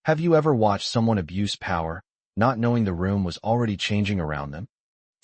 Have you ever watched someone abuse power, not knowing the room was already changing around them?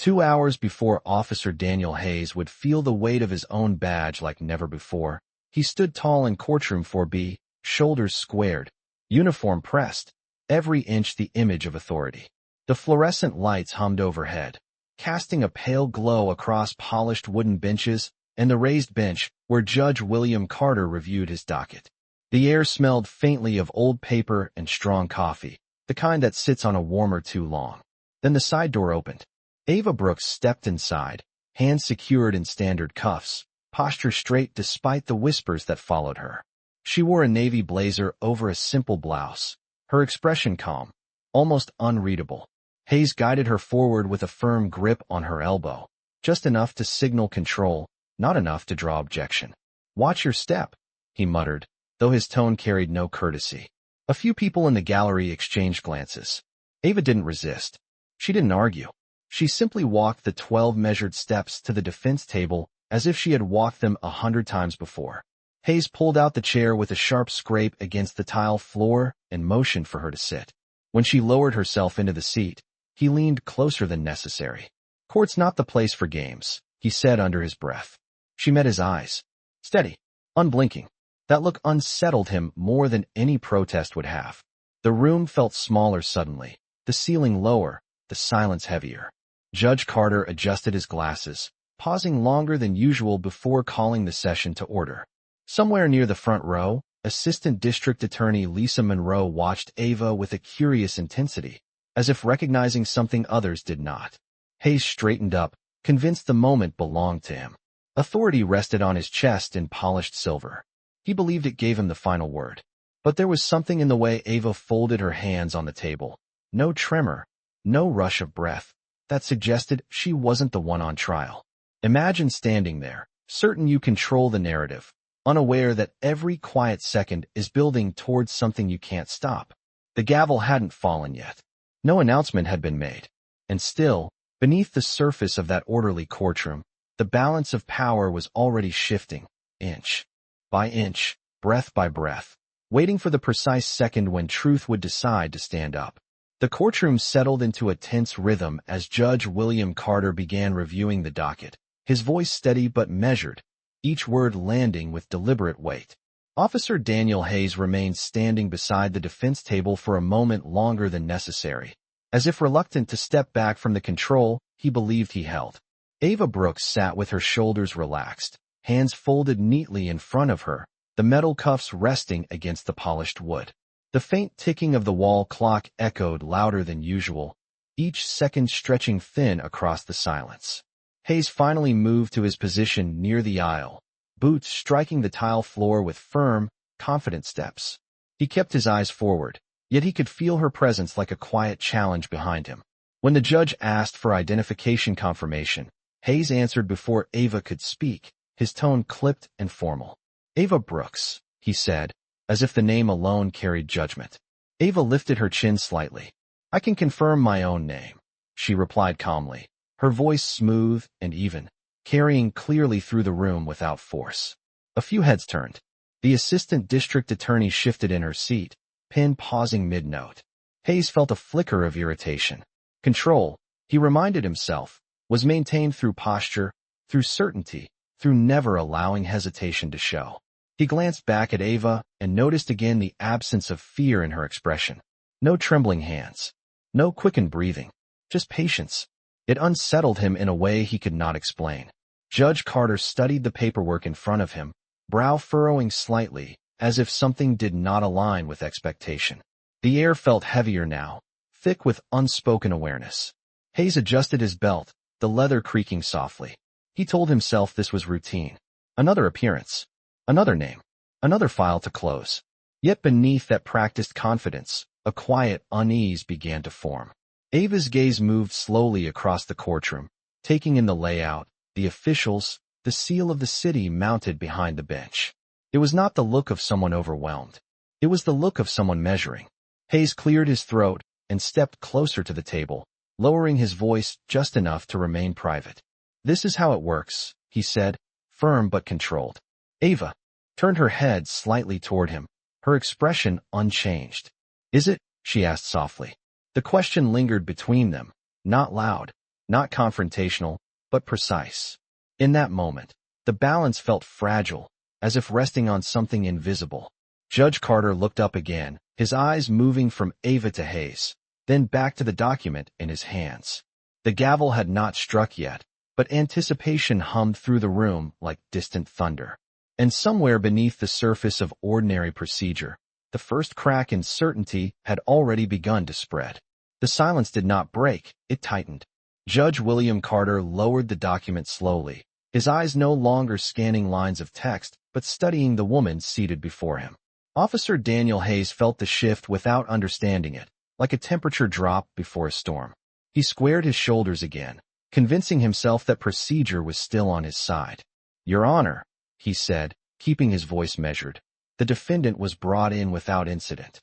2 hours before Officer Daniel Hayes would feel the weight of his own badge like never before, he stood tall in courtroom 4B, shoulders squared, uniform pressed, every inch the image of authority. The fluorescent lights hummed overhead, casting a pale glow across polished wooden benches and the raised bench where Judge William Carter reviewed his docket. The air smelled faintly of old paper and strong coffee, the kind that sits on a warmer too long. Then the side door opened. Ava Brooks stepped inside, hands secured in standard cuffs, posture straight despite the whispers that followed her. She wore a navy blazer over a simple blouse, her expression calm, almost unreadable. Hayes guided her forward with a firm grip on her elbow, just enough to signal control, not enough to draw objection. "Watch your step," he muttered, though his tone carried no courtesy. A few people in the gallery exchanged glances. Ava didn't resist. She didn't argue. She simply walked the 12 measured steps to the defense table as if she had walked them 100 times before. Hayes pulled out the chair with a sharp scrape against the tile floor and motioned for her to sit. When she lowered herself into the seat, he leaned closer than necessary. "Court's not the place for games," he said under his breath. She met his eyes. Steady, unblinking. That look unsettled him more than any protest would have. The room felt smaller suddenly, the ceiling lower, the silence heavier. Judge Carter adjusted his glasses, pausing longer than usual before calling the session to order. Somewhere near the front row, Assistant District Attorney Lisa Monroe watched Ava with a curious intensity, as if recognizing something others did not. Hayes straightened up, convinced the moment belonged to him. Authority rested on his chest in polished silver. He believed it gave him the final word. But there was something in the way Ava folded her hands on the table. No tremor, no rush of breath, that suggested she wasn't the one on trial. Imagine standing there, certain you control the narrative, unaware that every quiet second is building towards something you can't stop. The gavel hadn't fallen yet. No announcement had been made. And still, beneath the surface of that orderly courtroom, the balance of power was already shifting, inch by inch, breath by breath, waiting for the precise second when truth would decide to stand up. The courtroom settled into a tense rhythm as Judge William Carter began reviewing the docket, his voice steady but measured, each word landing with deliberate weight. Officer Daniel Hayes remained standing beside the defense table for a moment longer than necessary, as if reluctant to step back from the control he believed he held. Ava Brooks sat with her shoulders relaxed, hands folded neatly in front of her, the metal cuffs resting against the polished wood. The faint ticking of the wall clock echoed louder than usual, each second stretching thin across the silence. Hayes finally moved to his position near the aisle, boots striking the tile floor with firm, confident steps. He kept his eyes forward, yet he could feel her presence like a quiet challenge behind him. When the judge asked for identification confirmation, Hayes answered before Ava could speak, his tone clipped and formal. "Ava Brooks," he said, as if the name alone carried judgment. Ava lifted her chin slightly. "I can confirm my own name," she replied calmly, her voice smooth and even, carrying clearly through the room without force. A few heads turned. The assistant district attorney shifted in her seat, pen pausing mid-note. Hayes felt a flicker of irritation. Control, he reminded himself, was maintained through posture, through certainty, through never allowing hesitation to show. He glanced back at Ava and noticed again the absence of fear in her expression. No trembling hands, no quickened breathing, just patience. It unsettled him in a way he could not explain. Judge Carter studied the paperwork in front of him, brow furrowing slightly, as if something did not align with expectation. The air felt heavier now, thick with unspoken awareness. Hayes adjusted his belt, the leather creaking softly. He told himself this was routine. Another appearance. Another name, another file to close. Yet beneath that practiced confidence, a quiet unease began to form. Ava's gaze moved slowly across the courtroom, taking in the layout, the officials, the seal of the city mounted behind the bench. It was not the look of someone overwhelmed. It was the look of someone measuring. Hayes cleared his throat and stepped closer to the table, lowering his voice just enough to remain private. "This is how it works," he said, firm but controlled. Ava turned her head slightly toward him, her expression unchanged. Is it? She asked softly. The question lingered between them, not loud, not confrontational, but precise. In that moment, the balance felt fragile, as if resting on something invisible. Judge Carter looked up again, his eyes moving from Ava to Hayes, then back to the document in his hands. The gavel had not struck yet, but anticipation hummed through the room like distant thunder. And somewhere beneath the surface of ordinary procedure, the first crack in certainty had already begun to spread. The silence did not break, it tightened. Judge William Carter lowered the document slowly, his eyes no longer scanning lines of text, but studying the woman seated before him. Officer Daniel Hayes felt the shift without understanding it, like a temperature drop before a storm. He squared his shoulders again, convincing himself that procedure was still on his side. "Your Honor," he said, keeping his voice measured. The defendant was brought in without incident.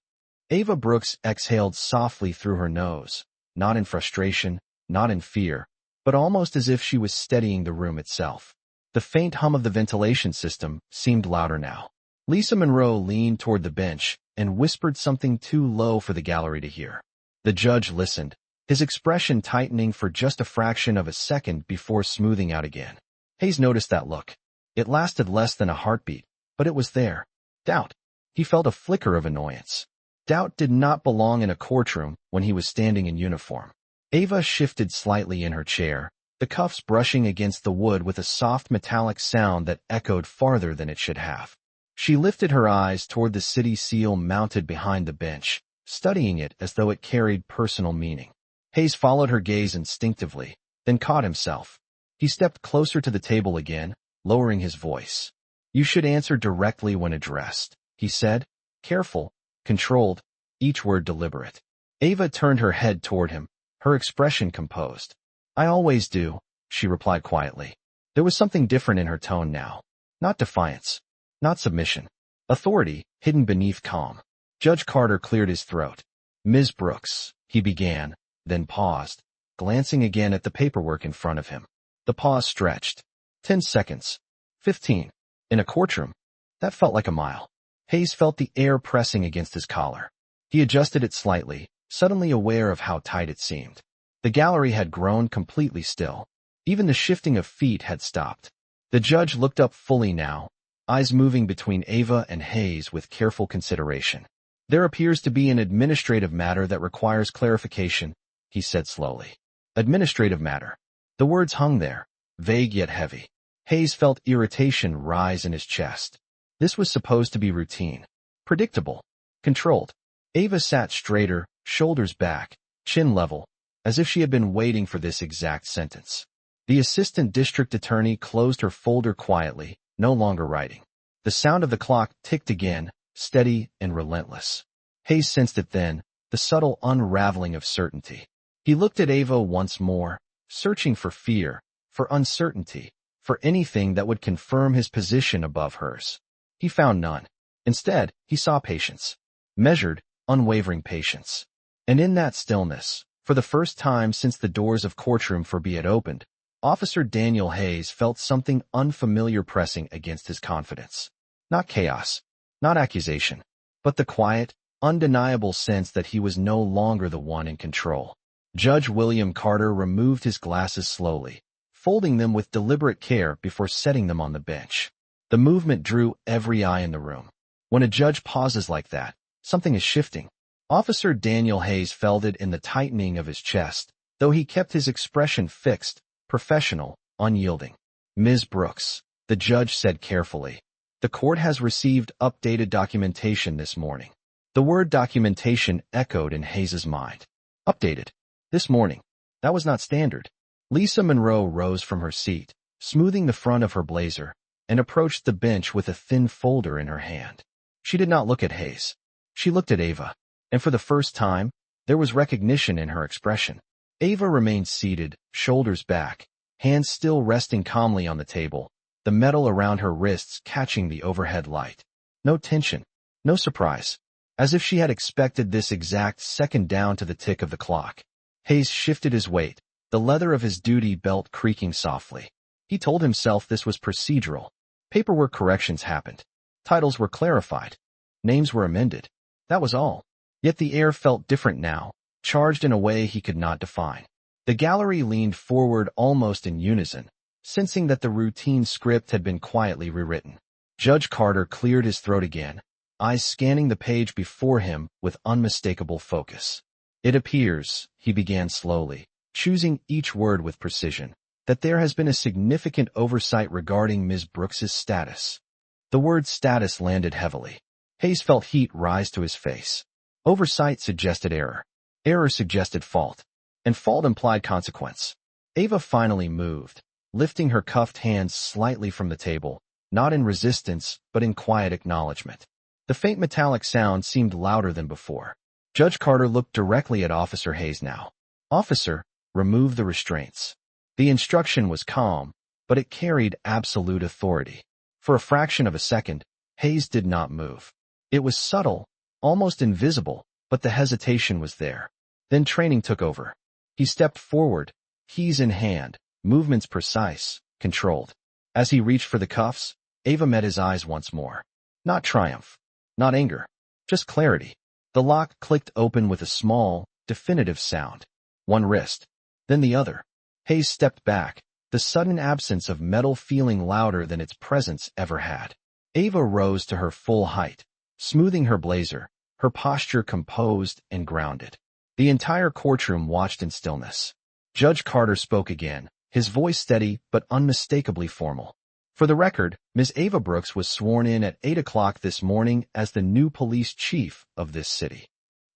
Ava Brooks exhaled softly through her nose, not in frustration, not in fear, but almost as if she was steadying the room itself. The faint hum of the ventilation system seemed louder now. Lisa Monroe leaned toward the bench and whispered something too low for the gallery to hear. The judge listened, his expression tightening for just a fraction of a second before smoothing out again. Hayes noticed that look. It lasted less than a heartbeat, but it was there. Doubt. He felt a flicker of annoyance. Doubt did not belong in a courtroom when he was standing in uniform. Ava shifted slightly in her chair, the cuffs brushing against the wood with a soft metallic sound that echoed farther than it should have. She lifted her eyes toward the city seal mounted behind the bench, studying it as though it carried personal meaning. Hayes followed her gaze instinctively, then caught himself. He stepped closer to the table again, lowering his voice. "You should answer directly when addressed," he said, careful, controlled, each word deliberate. Ava turned her head toward him, her expression composed. "I always do," she replied quietly. There was something different in her tone now. Not defiance, not submission. Authority, hidden beneath calm. Judge Carter cleared his throat. "Ms. Brooks," he began, then paused, glancing again at the paperwork in front of him. The pause stretched. 10 seconds. 15. In a courtroom, that felt like a mile. Hayes felt the air pressing against his collar. He adjusted it slightly, suddenly aware of how tight it seemed. The gallery had grown completely still. Even the shifting of feet had stopped. The judge looked up fully now, eyes moving between Ava and Hayes with careful consideration. "There appears to be an administrative matter that requires clarification," he said slowly. Administrative matter. The words hung there, vague yet heavy. Hayes felt irritation rise in his chest. This was supposed to be routine, predictable, controlled. Ava sat straighter, shoulders back, chin level, as if she had been waiting for this exact sentence. The assistant district attorney closed her folder quietly, no longer writing. The sound of the clock ticked again, steady and relentless. Hayes sensed it then, the subtle unraveling of certainty. He looked at Ava once more, searching for fear, for uncertainty, for anything that would confirm his position above hers. He found none. Instead, he saw patience. Measured, unwavering patience. And in that stillness, for the first time since the doors of courtroom for B had opened, Officer Daniel Hayes felt something unfamiliar pressing against his confidence. Not chaos, not accusation, but the quiet, undeniable sense that he was no longer the one in control. Judge William Carter removed his glasses slowly, folding them with deliberate care before setting them on the bench. The movement drew every eye in the room. When a judge pauses like that, something is shifting. Officer Daniel Hayes felt it in the tightening of his chest, though he kept his expression fixed, professional, unyielding. "Ms. Brooks," the judge said carefully, "the court has received updated documentation this morning." The word documentation echoed in Hayes's mind. Updated. This morning. That was not standard. Lisa Monroe rose from her seat, smoothing the front of her blazer, and approached the bench with a thin folder in her hand. She did not look at Hayes. She looked at Ava, and for the first time, there was recognition in her expression. Ava remained seated, shoulders back, hands still resting calmly on the table, the metal around her wrists catching the overhead light. No tension, no surprise, as if she had expected this exact second down to the tick of the clock. Hayes shifted his weight, the leather of his duty belt creaking softly. He told himself this was procedural. Paperwork corrections happened. Titles were clarified. Names were amended. That was all. Yet the air felt different now, charged in a way he could not define. The gallery leaned forward almost in unison, sensing that the routine script had been quietly rewritten. Judge Carter cleared his throat again, eyes scanning the page before him with unmistakable focus. It appears, he began slowly, choosing each word with precision, that there has been a significant oversight regarding Ms. Brooks's status. The word status landed heavily. Hayes felt heat rise to his face. Oversight suggested error. Error suggested fault. And fault implied consequence. Ava finally moved, lifting her cuffed hands slightly from the table, not in resistance, but in quiet acknowledgement. The faint metallic sound seemed louder than before. Judge Carter looked directly at Officer Hayes now. Officer, remove the restraints. The instruction was calm, but it carried absolute authority. For a fraction of a second, Hayes did not move. It was subtle, almost invisible, but the hesitation was there. Then training took over. He stepped forward, keys in hand, movements precise, controlled. As he reached for the cuffs, Ava met his eyes once more. Not triumph, not anger, just clarity. The lock clicked open with a small, definitive sound. One wrist, then the other. Hayes stepped back, the sudden absence of metal feeling louder than its presence ever had. Ava rose to her full height, smoothing her blazer, her posture composed and grounded. The entire courtroom watched in stillness. Judge Carter spoke again, his voice steady but unmistakably formal. For the record, Ms. Ava Brooks was sworn in at 8 o'clock this morning as the new police chief of this city.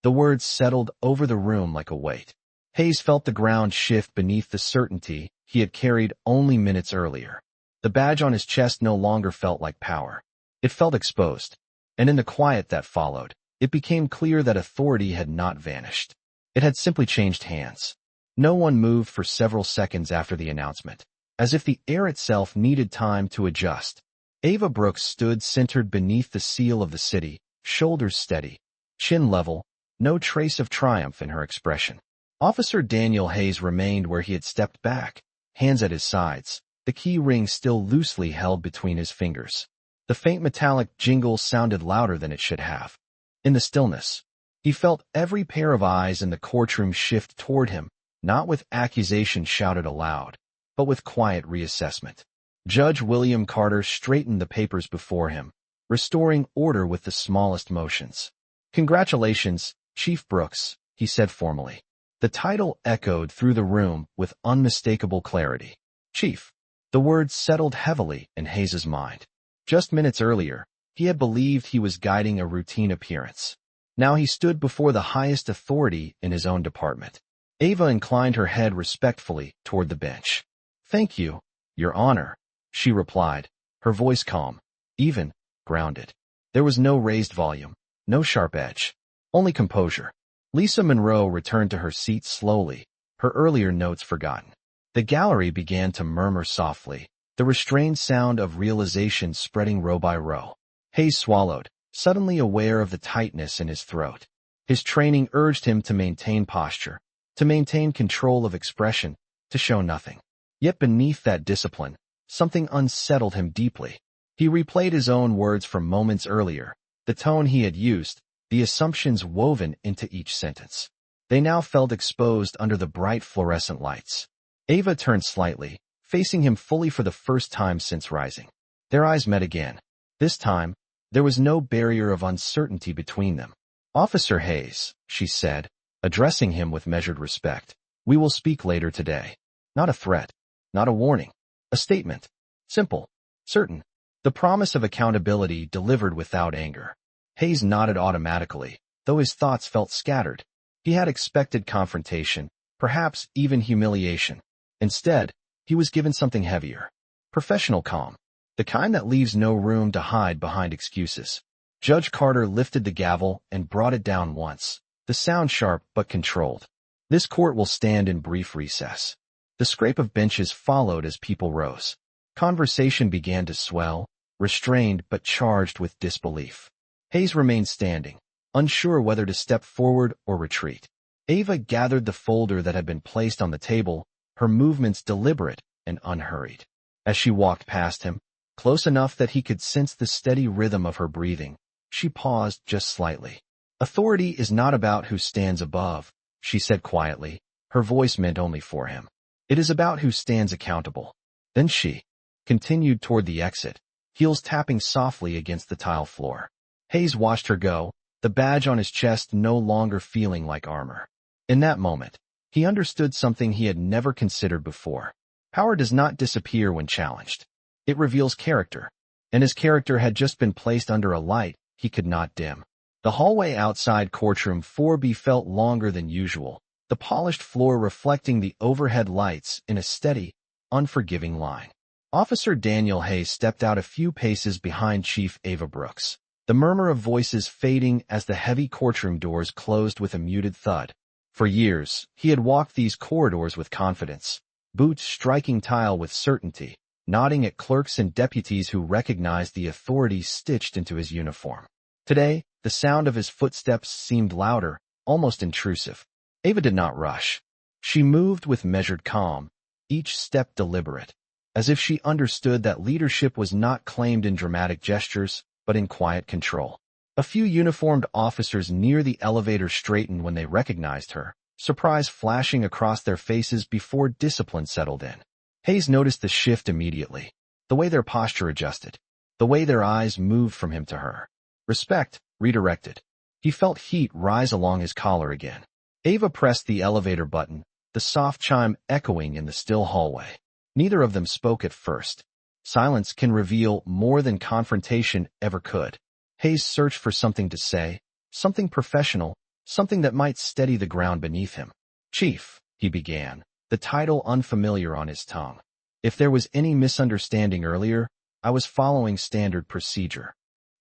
The words settled over the room like a weight. Hayes felt the ground shift beneath the certainty he had carried only minutes earlier. The badge on his chest no longer felt like power. It felt exposed. And in the quiet that followed, it became clear that authority had not vanished. It had simply changed hands. No one moved for several seconds after the announcement, as if the air itself needed time to adjust. Ava Brooks stood centered beneath the seal of the city, shoulders steady, chin level, no trace of triumph in her expression. Officer Daniel Hayes remained where he had stepped back, hands at his sides, the key ring still loosely held between his fingers. The faint metallic jingle sounded louder than it should have. In the stillness, he felt every pair of eyes in the courtroom shift toward him, not with accusation shouted aloud, but with quiet reassessment. Judge William Carter straightened the papers before him, restoring order with the smallest motions. "Congratulations, Chief Brooks," he said formally. The title echoed through the room with unmistakable clarity. Chief. The words settled heavily in Hayes's mind. Just minutes earlier, he had believed he was guiding a routine appearance. Now he stood before the highest authority in his own department. Ava inclined her head respectfully toward the bench. "Thank you, Your Honor," she replied, her voice calm, even, grounded. There was no raised volume, no sharp edge, only composure. Lisa Monroe returned to her seat slowly, her earlier notes forgotten. The gallery began to murmur softly, the restrained sound of realization spreading row by row. Hayes swallowed, suddenly aware of the tightness in his throat. His training urged him to maintain posture, to maintain control of expression, to show nothing. Yet beneath that discipline, something unsettled him deeply. He replayed his own words from moments earlier, the tone he had used, the assumptions woven into each sentence. They now felt exposed under the bright fluorescent lights. Ava turned slightly, facing him fully for the first time since rising. Their eyes met again. This time, there was no barrier of uncertainty between them. "Officer Hayes," she said, addressing him with measured respect, "we will speak later today." Not a threat, not a warning, a statement. Simple, certain, the promise of accountability delivered without anger. Hayes nodded automatically, though his thoughts felt scattered. He had expected confrontation, perhaps even humiliation. Instead, he was given something heavier. Professional calm, the kind that leaves no room to hide behind excuses. Judge Carter lifted the gavel and brought it down once, the sound sharp but controlled. "This court will stand in brief recess." The scrape of benches followed as people rose. Conversation began to swell, restrained but charged with disbelief. Hayes remained standing, unsure whether to step forward or retreat. Ava gathered the folder that had been placed on the table, her movements deliberate and unhurried. As she walked past him, close enough that he could sense the steady rhythm of her breathing, she paused just slightly. Authority is not about who stands above, she said quietly, her voice meant only for him. It is about who stands accountable. Then she continued toward the exit, heels tapping softly against the tile floor. Hayes watched her go, the badge on his chest no longer feeling like armor. In that moment, he understood something he had never considered before. Power does not disappear when challenged. It reveals character, and his character had just been placed under a light he could not dim. The hallway outside courtroom 4B felt longer than usual, the polished floor reflecting the overhead lights in a steady, unforgiving line. Officer Daniel Hayes stepped out a few paces behind Chief Ava Brooks, the murmur of voices fading as the heavy courtroom doors closed with a muted thud. For years, he had walked these corridors with confidence, boots striking tile with certainty, nodding at clerks and deputies who recognized the authority stitched into his uniform. Today, the sound of his footsteps seemed louder, almost intrusive. Ava did not rush. She moved with measured calm, each step deliberate, as if she understood that leadership was not claimed in dramatic gestures, but in quiet control. A few uniformed officers near the elevator straightened when they recognized her, surprise flashing across their faces before discipline settled in. Hayes noticed the shift immediately, the way their posture adjusted, the way their eyes moved from him to her. Respect, redirected. He felt heat rise along his collar again. Ava pressed the elevator button, the soft chime echoing in the still hallway. Neither of them spoke at first. Silence can reveal more than confrontation ever could. Hayes searched for something to say, something professional, something that might steady the ground beneath him. Chief, he began, the title unfamiliar on his tongue. If there was any misunderstanding earlier, I was following standard procedure.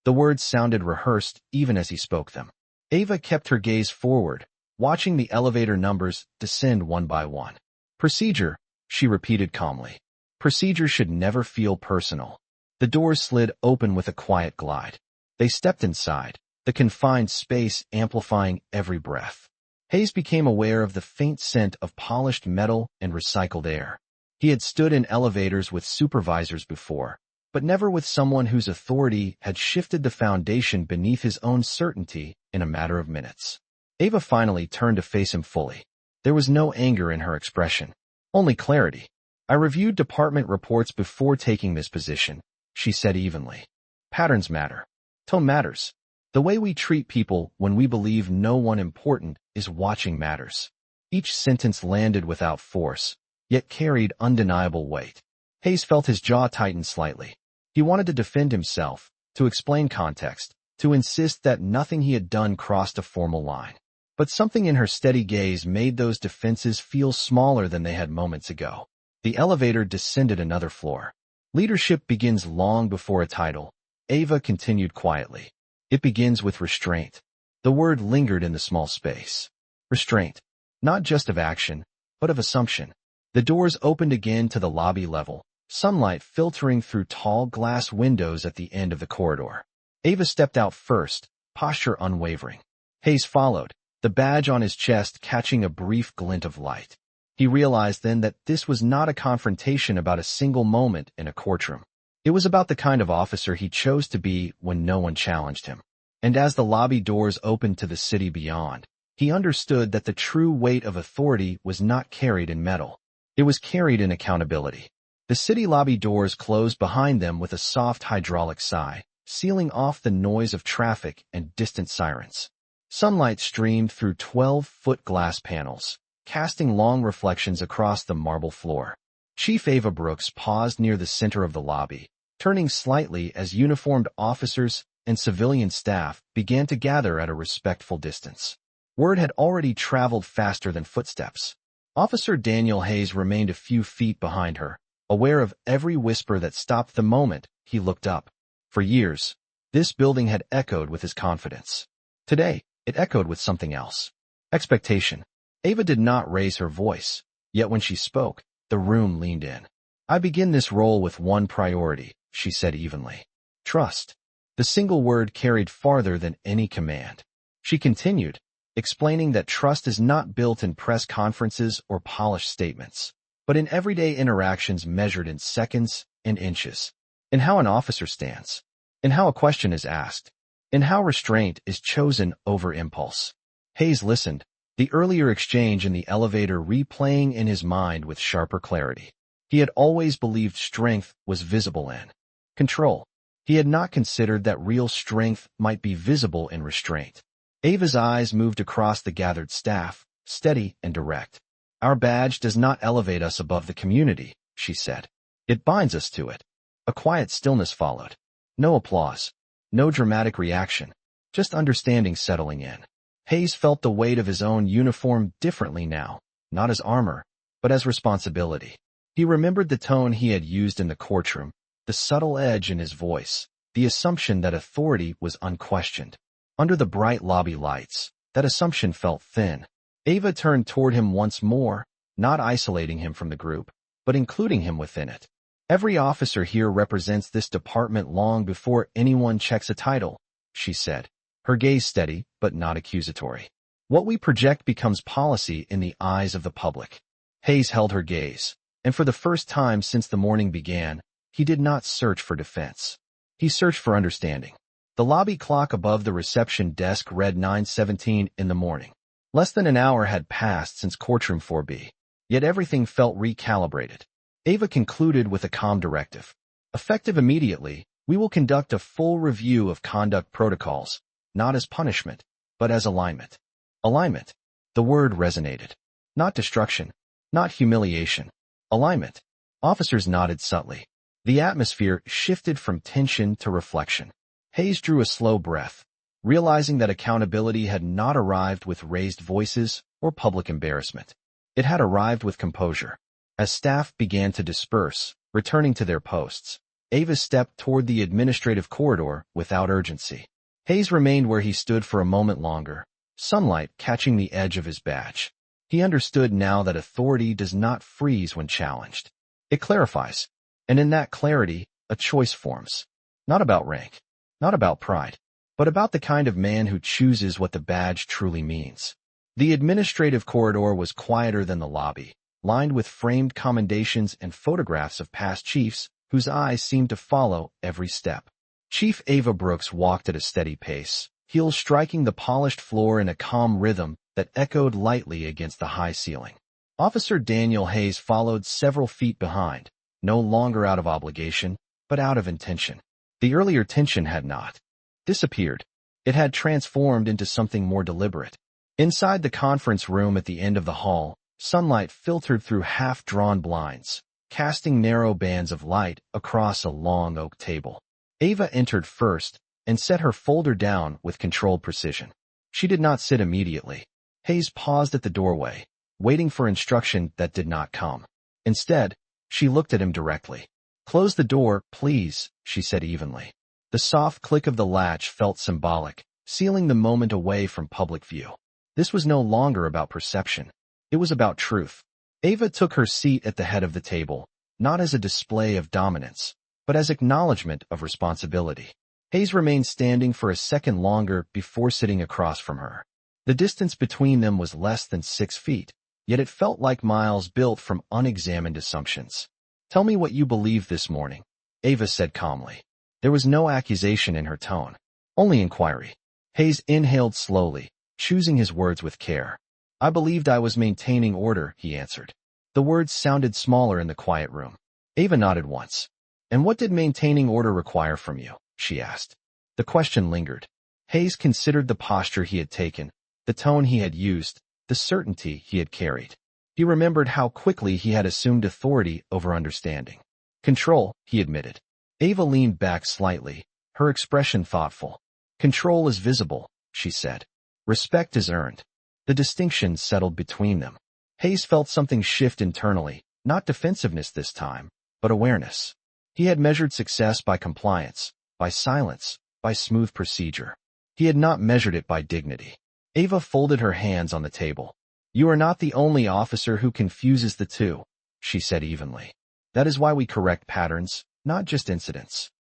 The words sounded rehearsed even as he spoke them. Ava kept her gaze forward, watching the elevator numbers descend one by one. Procedure, she repeated calmly. Procedure should never feel personal. The doors slid open with a quiet glide. They stepped inside, the confined space amplifying every breath. Hayes became aware of the faint scent of polished metal and recycled air. He had stood in elevators with supervisors before, but never with someone whose authority had shifted the foundation beneath his own certainty in a matter of minutes. Ava finally turned to face him fully. There was no anger in her expression, only clarity. I reviewed department reports before taking this position, she said evenly. Patterns matter. Tone matters. The way we treat people when we believe no one important is watching matters. Each sentence landed without force, yet carried undeniable weight. Hayes felt his jaw tighten slightly. He wanted to defend himself, to explain context, to insist that nothing he had done crossed a formal line. But something in her steady gaze made those defenses feel smaller than they had moments ago. The elevator descended another floor. Leadership begins long before a title, Ava continued quietly. It begins with restraint. The word lingered in the small space. Restraint, not just of action, but of assumption. The doors opened again to the lobby level, sunlight filtering through tall glass windows at the end of the corridor. Ava stepped out first, posture unwavering. Hayes followed, the badge on his chest catching a brief glint of light. He realized then that this was not a confrontation about a single moment in a courtroom. It was about the kind of officer he chose to be when no one challenged him. And as the lobby doors opened to the city beyond, he understood that the true weight of authority was not carried in metal. It was carried in accountability. The city lobby doors closed behind them with a soft hydraulic sigh, sealing off the noise of traffic and distant sirens. Sunlight streamed through 12-foot glass panels, casting long reflections across the marble floor. Chief Ava Brooks paused near the center of the lobby, turning slightly as uniformed officers and civilian staff began to gather at a respectful distance. Word had already traveled faster than footsteps. Officer Daniel Hayes remained a few feet behind her, aware of every whisper that stopped the moment he looked up. For years, this building had echoed with his confidence. Today, it echoed with something else. Expectation. Ava did not raise her voice, yet when she spoke, the room leaned in. I begin this role with one priority, she said evenly. Trust. The single word carried farther than any command. She continued, explaining that trust is not built in press conferences or polished statements, but in everyday interactions measured in seconds and inches. In how an officer stands. In how a question is asked. and how restraint is chosen over impulse. Hayes listened, the earlier exchange in the elevator replaying in his mind with sharper clarity. He had always believed strength was visible in control. He had not considered that real strength might be visible in restraint. Ava's eyes moved across the gathered staff, steady and direct. Our badge does not elevate us above the community, she said. It binds us to it. A quiet stillness followed. No applause. No dramatic reaction. Just understanding settling in. Hayes felt the weight of his own uniform differently now, not as armor, but as responsibility. He remembered the tone he had used in the courtroom, the subtle edge in his voice, the assumption that authority was unquestioned. Under the bright lobby lights, that assumption felt thin. Ava turned toward him once more, not isolating him from the group, but including him within it. Every officer here represents this department long before anyone checks a title, she said, her gaze steady but not accusatory. What we project becomes policy in the eyes of the public. Hayes held her gaze, and for the first time since the morning began, he did not search for defense. He searched for understanding. The lobby clock above the reception desk read 9:17 in the morning. Less than an hour had passed since courtroom 4B, yet everything felt recalibrated. Ava concluded with a calm directive. Effective immediately, we will conduct a full review of conduct protocols, not as punishment, but as alignment. Alignment. The word resonated. Not destruction, not humiliation. Alignment. Officers nodded subtly. The atmosphere shifted from tension to reflection. Hayes drew a slow breath, realizing that accountability had not arrived with raised voices or public embarrassment. It had arrived with composure. As staff began to disperse, returning to their posts, Ava stepped toward the administrative corridor without urgency. Hayes remained where he stood for a moment longer, sunlight catching the edge of his badge. He understood now that authority does not freeze when challenged. It clarifies, and in that clarity, a choice forms. Not about rank, not about pride, but about the kind of man who chooses what the badge truly means. The administrative corridor was quieter than the lobby, lined with framed commendations and photographs of past chiefs whose eyes seemed to follow every step. Chief Ava Brooks walked at a steady pace, heels striking the polished floor in a calm rhythm that echoed lightly against the high ceiling. Officer Daniel Hayes followed several feet behind, no longer out of obligation, but out of intention. The earlier tension had not disappeared. It had transformed into something more deliberate. Inside the conference room at the end of the hall, sunlight filtered through half-drawn blinds, casting narrow bands of light across a long oak table. Ava entered first and set her folder down with controlled precision. She did not sit immediately. Hayes paused at the doorway, waiting for instruction that did not come. Instead, she looked at him directly. "Close the door, please," she said evenly. The soft click of the latch felt symbolic, sealing the moment away from public view. This was no longer about perception. It was about truth. Ava took her seat at the head of the table, not as a display of dominance, but as acknowledgement of responsibility. Hayes remained standing for a second longer before sitting across from her. The distance between them was less than 6 feet, yet it felt like miles built from unexamined assumptions. "Tell me what you believe this morning," Ava said calmly. There was no accusation in her tone, only inquiry. Hayes inhaled slowly, choosing his words with care. "I believed I was maintaining order," he answered. The words sounded smaller in the quiet room. Ava nodded once. "And what did maintaining order require from you?" she asked. The question lingered. Hayes considered the posture he had taken, the tone he had used, the certainty he had carried. He remembered how quickly he had assumed authority over understanding. "Control," he admitted. Ava leaned back slightly, her expression thoughtful. "Control is visible," she said. "Respect is earned." The distinction settled between them. Hayes felt something shift internally, not defensiveness this time, but awareness. He had measured success by compliance, by silence, by smooth procedure. He had not measured it by dignity. Ava folded her hands on the table. "You are not the only officer who confuses the two," she said evenly. "That is why we correct patterns, not just incidents."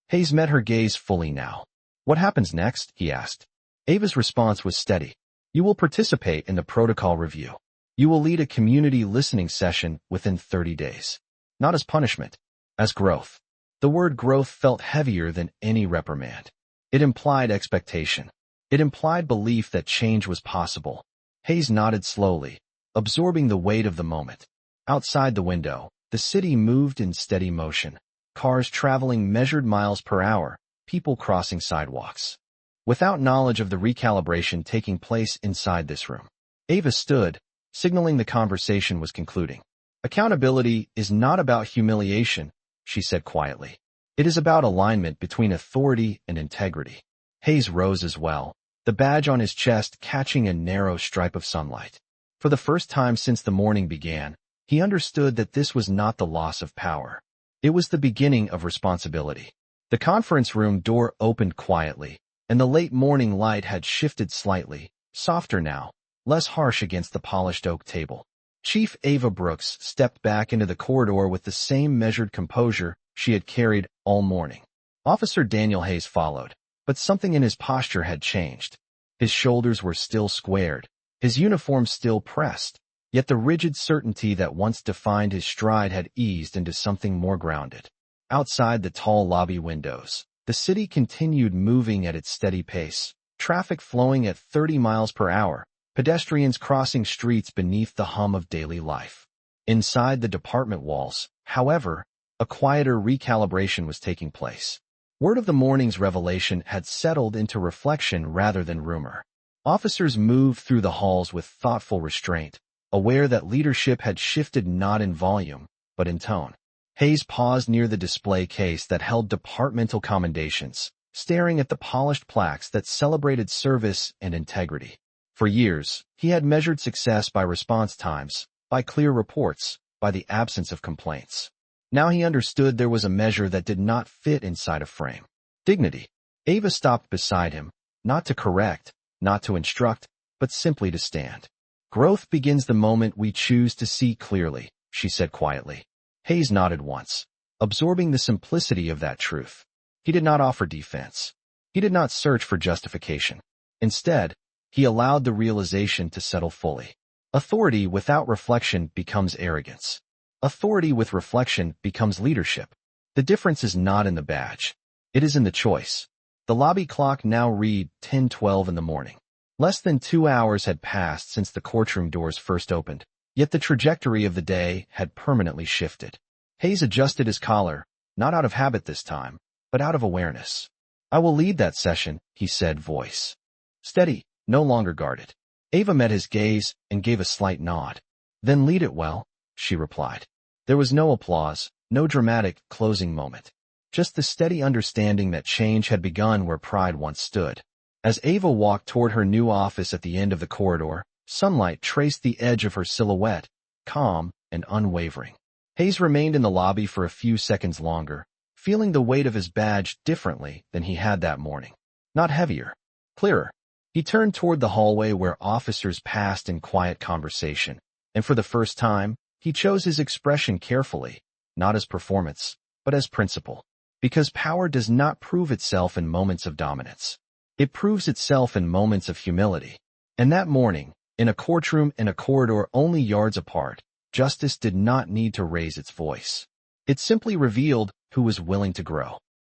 Hayes met her gaze fully now. "What happens next?" he asked. Ava's response was steady. "You will participate in the protocol review. You will lead a community listening session within 30 days. Not as punishment, as growth." The word growth felt heavier than any reprimand. It implied expectation. It implied belief that change was possible. Hayes nodded slowly, absorbing the weight of the moment. Outside the window, the city moved in steady motion. Cars traveling measured miles per hour, people crossing sidewalks. Without knowledge of the recalibration taking place inside this room, Ava stood, signaling the conversation was concluding. Accountability is not about humiliation, she said quietly. It is about alignment between authority and integrity. Hayes rose as well, the badge on his chest catching a narrow stripe of sunlight. For the first time since the morning began, he understood that this was not the loss of power. It was the beginning of responsibility. The conference room door opened quietly, and the late morning light had shifted slightly, softer now, less harsh against the polished oak table. Chief Ava Brooks stepped back into the corridor with the same measured composure she had carried all morning. Officer Daniel Hayes followed, but something in his posture had changed. His shoulders were still squared, his uniform still pressed, yet the rigid certainty that once defined his stride had eased into something more grounded. Outside the tall lobby windows, the city continued moving at its steady pace, traffic flowing at 30 miles per hour, pedestrians crossing streets beneath the hum of daily life. Inside the department walls, however, a quieter recalibration was taking place. Word of the morning's revelation had settled into reflection rather than rumor. Officers moved through the halls with thoughtful restraint, aware that leadership had shifted not in volume, but in tone. Hayes paused near the display case that held departmental commendations, staring at the polished plaques that celebrated service and integrity. For years, he had measured success by response times, by clear reports, by the absence of complaints. Now he understood there was a measure that did not fit inside a frame. Dignity. Ava stopped beside him, not to correct, not to instruct, but simply to stand. Growth begins the moment we choose to see clearly, she said quietly. Hayes nodded once, absorbing the simplicity of that truth. He did not offer defense. He did not search for justification. Instead, he allowed the realization to settle fully. Authority without reflection becomes arrogance. Authority with reflection becomes leadership. The difference is not in the badge. It is in the choice. The lobby clock now read 10:12 in the morning. Less than 2 hours had passed since the courtroom doors first opened, yet the trajectory of the day had permanently shifted. Hayes adjusted his collar, not out of habit this time, but out of awareness. I will lead that session, he said, voice steady, no longer guarded. Ava met his gaze and gave a slight nod. Then lead it well, she replied. There was no applause, no dramatic closing moment. Just the steady understanding that change had begun where pride once stood. As Ava walked toward her new office at the end of the corridor, sunlight traced the edge of her silhouette, calm and unwavering. Hayes remained in the lobby for a few seconds longer, feeling the weight of his badge differently than he had that morning. Not heavier, clearer. He turned toward the hallway where officers passed in quiet conversation, and for the first time, he chose his expression carefully, not as performance, but as principle. Because power does not prove itself in moments of dominance. It proves itself in moments of humility. And that morning, in a courtroom and a corridor only yards apart, justice did not need to raise its voice. It simply revealed who was willing to grow.